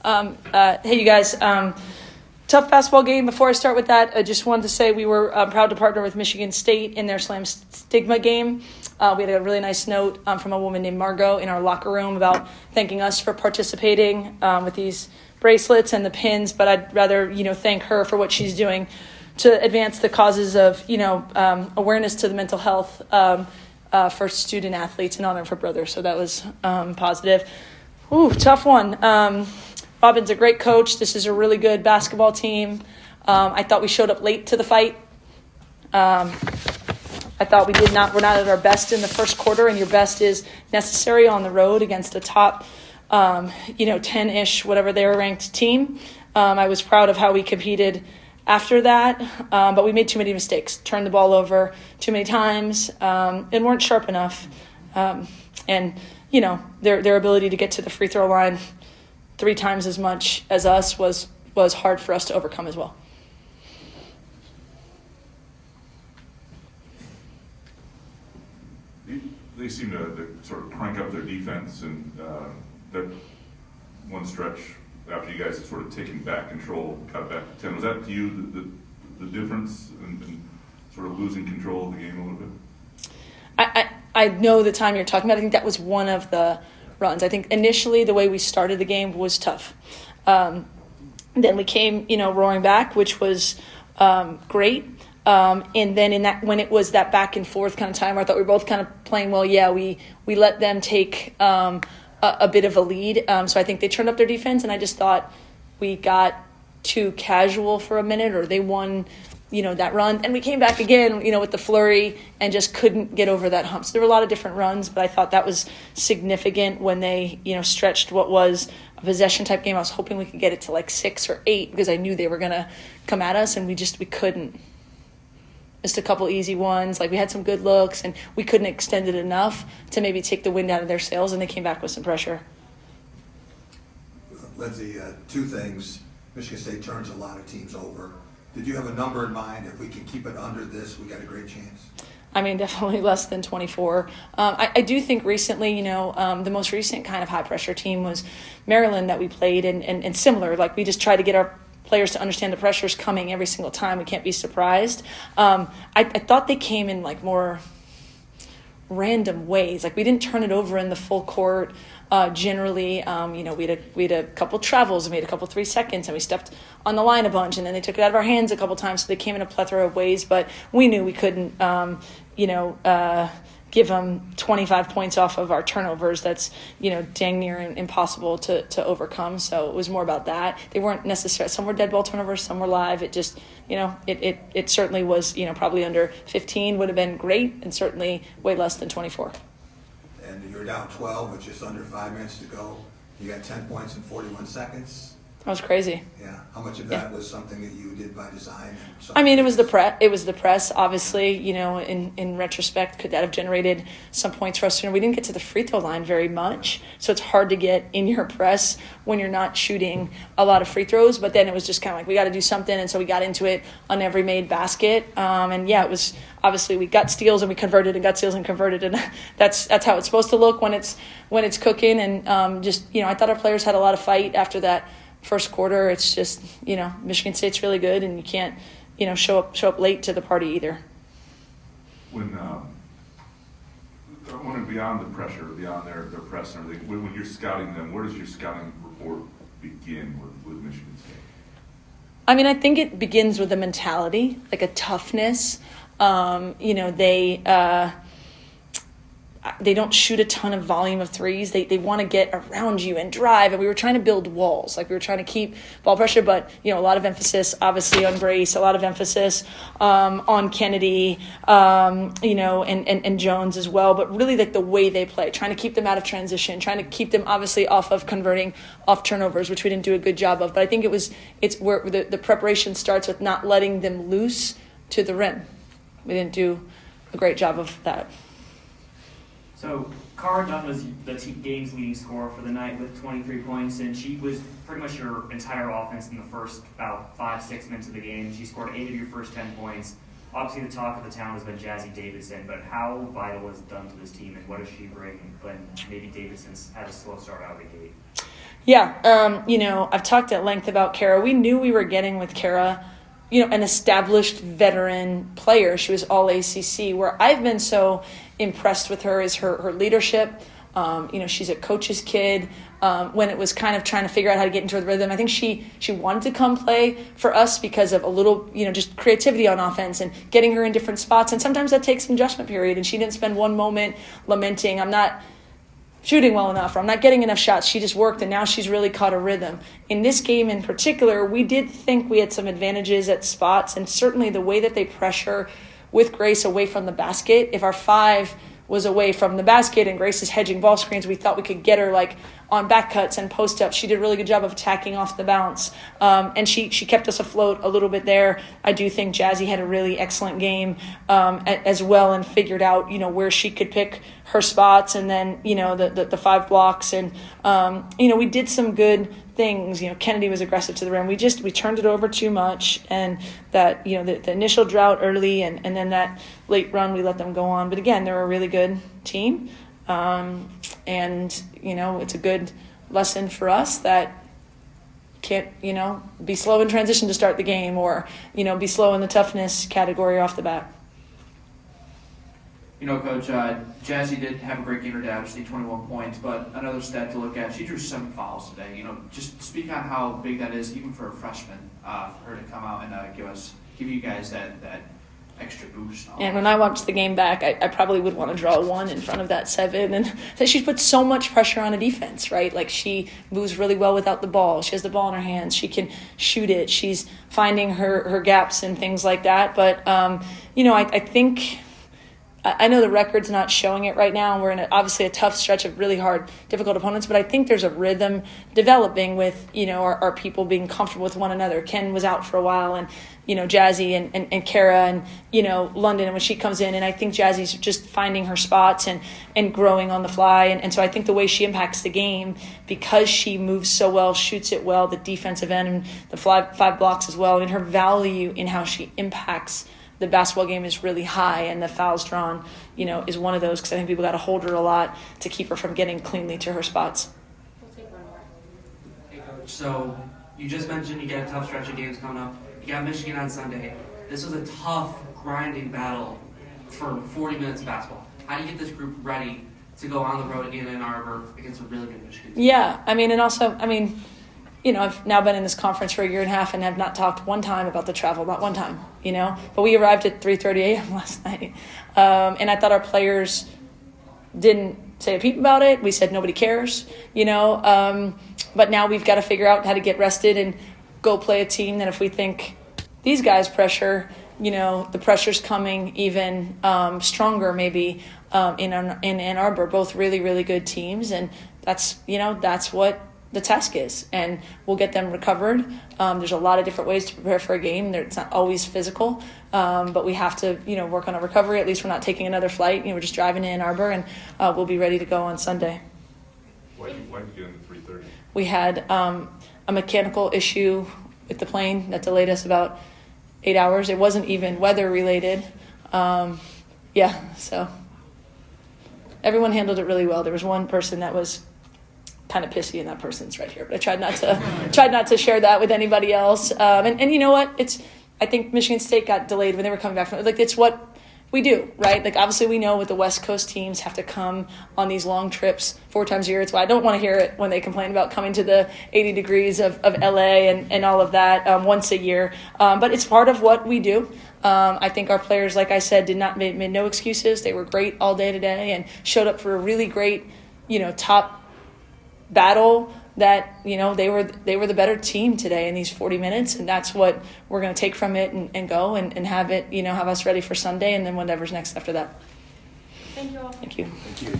Hey, you guys. Tough basketball game. Before I start with that, I just wanted to say we were proud to partner with Michigan State in their Slam Stigma game. We had a really nice note from a woman named Margot in our locker room about thanking us for participating with these bracelets and the pins, but I'd rather, thank her for what she's doing to advance the causes of, awareness to the mental health for student athletes in honor of her brother. So that was positive. Ooh, tough one. Robin's a great coach. This is a really good basketball team. I thought we showed up late to the fight. I thought we're not at our best in the first quarter, and your best is necessary on the road against a top, 10-ish, whatever they were ranked team. I was proud of how we competed after that, but we made too many mistakes, turned the ball over too many times, and weren't sharp enough. And their ability to get to the free throw line 3 times as much as us was hard for us to overcome as well. They seem to sort of crank up their defense, and that one stretch after you guys had sort of taken back control, got back to 10. Was that to you the difference in sort of losing control of the game a little bit? I know the time you're talking about. I think that was one of the runs. I think initially the way we started the game was tough. Then we came, roaring back, which was great. And then when it was that back and forth kind of time where I thought we were both kind of playing well, we let them take a bit of a lead. So I think they turned up their defense, and I just thought we got too casual for a minute, or they won that run. And we came back again, with the flurry and just couldn't get over that hump. So there were a lot of different runs, but I thought that was significant when they, stretched what was a possession type game. I was hoping we could get it to like 6 or 8 because I knew they were going to come at us, and we couldn't. Just a couple easy ones. Like we had some good looks, and we couldn't extend it enough to maybe take the wind out of their sails, and they came back with some pressure. Lindsay, 2 things. Michigan State turns a lot of teams over. Did you have a number in mind? If we can keep it under this, we got a great chance. I mean, definitely less than 24. I do think recently, the most recent kind of high-pressure team was Maryland that we played, and similar. Like we just try to get our players to understand the pressure's coming every single time. We can't be surprised. I thought they came in like more random ways. Like we didn't turn it over in the full court. Generally, we had a couple travels and we had a couple 3 seconds, and we stepped on the line a bunch, and then they took it out of our hands a couple times. So they came in a plethora of ways, but we knew we couldn't, give them 25 points off of our turnovers. That's, dang near impossible to overcome. So it was more about that. They weren't necessarily, some were dead ball turnovers, some were live. It just, it certainly was, probably under 15 would have been great, and certainly way less than 24. And you're down 12 with just under 5 minutes to go. You got 10 points in 41 seconds. That was crazy. Yeah. How much of that was something that you did by design? I mean, it was the press. Obviously, in retrospect, could that have generated some points for us? We didn't get to the free throw line very much, so it's hard to get in your press when you're not shooting a lot of free throws. But then it was just kind of like we got to do something, and so we got into it on every made basket. It was obviously we got steals and we converted, and got steals and converted, and that's how it's supposed to look when it's cooking. And I thought our players had a lot of fight after that first quarter. It's just, Michigan State's really good, and you can't, show up late to the party either. When beyond the pressure, beyond their press and everything, when you're scouting them, where does your scouting report begin with Michigan State? I mean, I think it begins with a mentality, like a toughness. They don't shoot a ton of volume of threes. They want to get around you and drive. And we were trying to build walls. Like we were trying to keep ball pressure, but, a lot of emphasis, obviously, on Brace, a lot of emphasis on Kennedy, and Jones as well. But really, like the way they play, trying to keep them out of transition, trying to keep them obviously off of converting off turnovers, which we didn't do a good job of. But I think it's where the preparation starts with not letting them loose to the rim. We didn't do a great job of that. So Cara Dunn was the game's leading scorer for the night with 23 points, and she was pretty much your entire offense in the first about 5-6 minutes of the game. She scored 8 of your first 10 points. Obviously, the talk of the town has been Jazzy Davidson, but how vital is Dunn to this team, and what does she bring when maybe Davidson's had a slow start out of the gate? Yeah, I've talked at length about Kara. We knew we were getting with Kara, an established veteran player. She was all ACC. Where I've been so impressed with her is her leadership. She's a coach's kid. When it was kind of trying to figure out how to get into the rhythm, I think she wanted to come play for us because of a little, just creativity on offense and getting her in different spots. And sometimes that takes an adjustment period. And she didn't spend one moment lamenting, I'm not shooting well enough, or I'm not getting enough shots. She just worked, and now she's really caught a rhythm. In this game in particular, we did think we had some advantages at spots, and certainly the way that they pressure with Grace away from the basket. If our 5 was away from the basket and Grace is hedging ball screens, we thought we could get her on back cuts and post ups. She did a really good job of attacking off the bounce. And she kept us afloat a little bit there. I do think Jazzy had a really excellent game as well, and figured out, where she could pick her spots, and then, the 5 blocks. And, we did some good things. Kennedy was aggressive to the rim. We turned it over too much, and that, the initial drought early and then that late run, we let them go on. But again, they're a really good team. And, it's a good lesson for us that can't, be slow in transition to start the game, or, be slow in the toughness category off the bat. Coach, Jazzy did have a great game today, obviously 21 points, but another stat to look at, she drew 7 fouls today. Just speak on how big that is, even for a freshman, for her to come out and give you guys that extra boost. And when I watched the game back, I probably would want to draw 1 in front of that 7. And she puts so much pressure on a defense, right? Like, she moves really well without the ball. She has the ball in her hands. She can shoot it. She's finding her gaps and things like that. But, I think... I know the record's not showing it right now. We're in obviously a tough stretch of really hard, difficult opponents, but I think there's a rhythm developing with, our people being comfortable with one another. Ken was out for a while, and, Jazzy and Kara and, London, and when she comes in, and I think Jazzy's just finding her spots and growing on the fly. And so I think the way she impacts the game, because she moves so well, shoots it well, the defensive end and the 5 blocks as well, and her value in how she impacts the basketball game is really high, and the fouls drawn, is one of those, because I think people got to hold her a lot to keep her from getting cleanly to her spots. We'll take one more. Hey, Coach. So you just mentioned you got a tough stretch of games coming up. You got Michigan on Sunday. This was a tough, grinding battle for 40 minutes of basketball. How do you get this group ready to go on the road in Ann Arbor against a really good Michigan team? Yeah, I've now been in this conference for a year and a half and have not talked one time about the travel, not one time, But we arrived at 3:30 a.m. last night. And I thought our players didn't say a peep about it. We said nobody cares, But now we've got to figure out how to get rested and go play a team that if we think these guys pressure, the pressure's coming even stronger maybe in Ann Arbor. Both really, really good teams. And that's what the task is, and we'll get them recovered. There's a lot of different ways to prepare for a game. It's not always physical, but we have to, work on a recovery. At least we're not taking another flight. We're just driving to Ann Arbor, and we'll be ready to go on Sunday. Why did you get in at 3:30? We had a mechanical issue with the plane that delayed us about 8 hours. It wasn't even weather related. So everyone handled it really well. There was one person that was kind of pissy, and that person's right here, but I tried not to share that with anybody else. And you know what? I think Michigan State got delayed when they were coming back from it. It's what we do, right? Obviously we know what the West Coast teams have to come on these long trips 4 times a year. It's why I don't want to hear it when they complain about coming to the 80 degrees of LA and all of that once a year. But it's part of what we do. I think our players, like I said, made no excuses. They were great all day today and showed up for a really great, top battle that, they were the better team today in these 40 minutes. And that's what we're going to take from it and go and have it, have us ready for Sunday and then whatever's next after that. Thank you all. Thank you. Thank you.